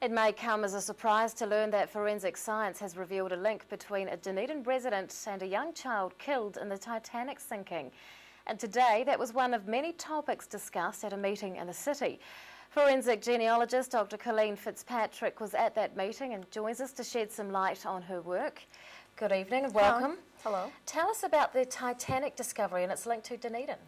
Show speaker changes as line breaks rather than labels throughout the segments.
It may come as a surprise to learn that forensic science has revealed a link between a Dunedin resident and a young child killed in the Titanic sinking. And today, that was one of many topics discussed at a meeting in the city. Forensic genealogist Dr Colleen Fitzpatrick was at that meeting and joins us to shed some light on her work. Good evening and welcome.
Hello.
Tell us about the Titanic Discovery and its link to Dunedin.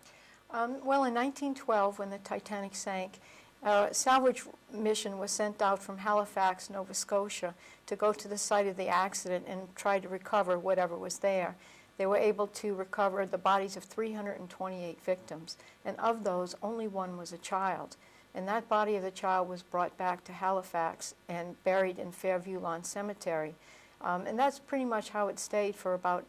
Well, in 1912, when the Titanic sank, a salvage mission was sent out from Halifax, Nova Scotia, to go to the site of the accident and try to recover whatever was there. They were able to recover the bodies of 328 victims, and of those, only one was a child. And that body of the child was brought back to Halifax and buried in Fairview Lawn Cemetery. And that's pretty much how it stayed for about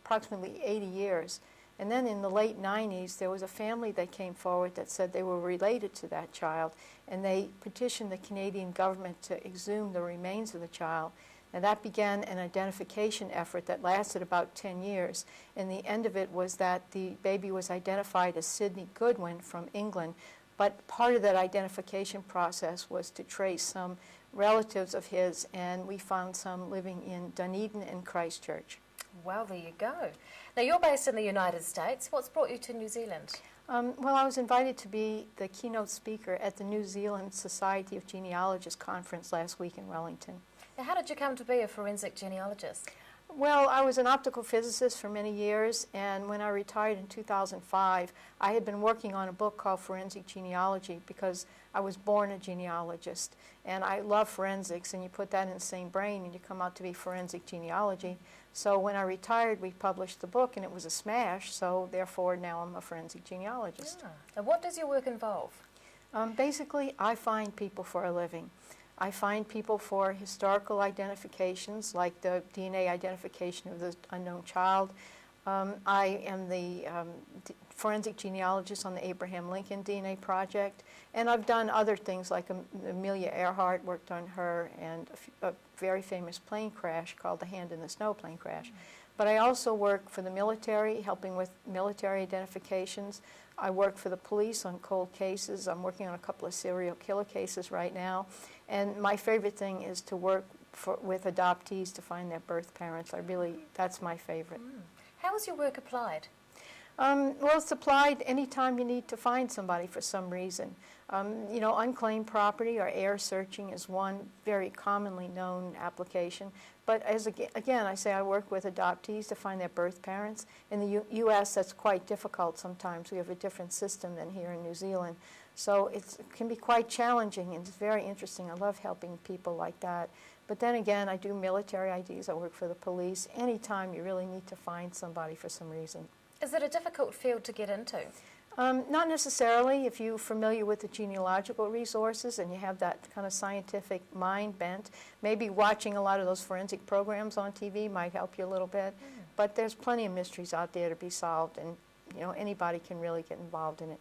approximately 80 years. And then in the late 90s, there was a family that came forward that said they were related to that child, and they petitioned the Canadian government to exhume the remains of the child. And that began an identification effort that lasted about 10 years. And the end of it was that the baby was identified as Sidney Goodwin from England. But part of that identification process was to trace some relatives of his, and we found some living in Dunedin and Christchurch.
Well, there you go. Now, you're based in the United States. What's brought you to New Zealand?
Well, I was invited to be the keynote speaker at the New Zealand Society of Genealogists conference last week in Wellington.
Now, how did you come to be a forensic genealogist?
Well, I was an optical physicist for many years, and when I retired in 2005, I had been working on a book called Forensic Genealogy because I was born a genealogist, and I love forensics, and you put that in the same brain and you come out to be forensic genealogy. So when I retired, we published the book, and it was a smash, so therefore now I'm a forensic genealogist.
Yeah. And what does your work involve?
Basically, I find people for a living. I find people for historical identifications, like the DNA identification of the unknown child. I am the forensic genealogist on the Abraham Lincoln DNA project, and I've done other things like Amelia Earhart, worked on her, and a very famous plane crash called the Hand in the Snow plane crash. Mm-hmm. But I also work for the military, helping with military identifications. I work for the police on cold cases. I'm working on a couple of serial killer cases right now. And my favorite thing is to work with adoptees to find their birth parents. That's my favorite.
Mm. How is your work applied?
Well, it's applied anytime you need to find somebody for some reason. You know, unclaimed property or heir searching is one very commonly known application. But again, I say I work with adoptees to find their birth parents. In the U.S., that's quite difficult sometimes. We have a different system than here in New Zealand. So it can be quite challenging, and it's very interesting. I love helping people like that. But then again, I do military IDs. I work for the police. Anytime you really need to find somebody for some reason.
Is it a difficult field to get into?
Not necessarily. If you're familiar with the genealogical resources and you have that kind of scientific mind bent, maybe watching a lot of those forensic programs on TV might help you a little bit. Mm. But there's plenty of mysteries out there to be solved, and you know, anybody can really get involved in it.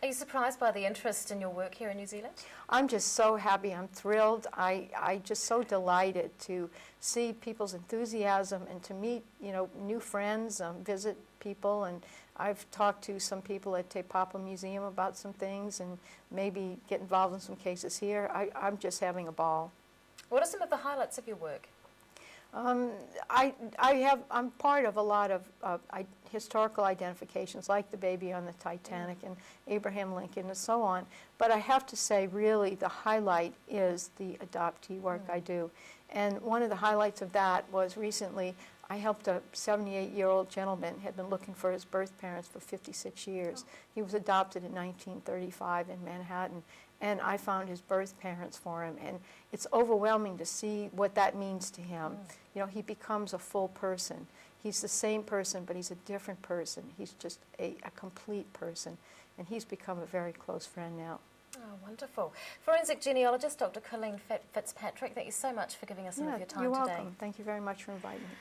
Are you surprised by the interest in your work here in New Zealand? I'm
just so happy. I'm thrilled. I'm just so delighted to see people's enthusiasm and to meet, you know, new friends, visit people, and I've talked to some people at Te Papa Museum about some things and maybe get involved in some cases here. I'm just having a ball.
What are some of the highlights of your work?
I'm part of a lot of historical identifications, like the baby on the Titanic and Abraham Lincoln and so on. But I have to say, really, the highlight is the adoptee work I do. And one of the highlights of that was recently I helped a 78-year-old gentleman who had been looking for his birth parents for 56 years. He was adopted in 1935 in Manhattan, and I found his birth parents for him. And it's overwhelming to see what that means to him. You know, he becomes a full person. He's the same person, but he's a different person. He's just a complete person, and he's become a very close friend now.
Oh, wonderful. Forensic genealogist Dr Colleen Fitzpatrick, thank you so much for giving us some of your time today.
You're welcome. Thank you very much for inviting me.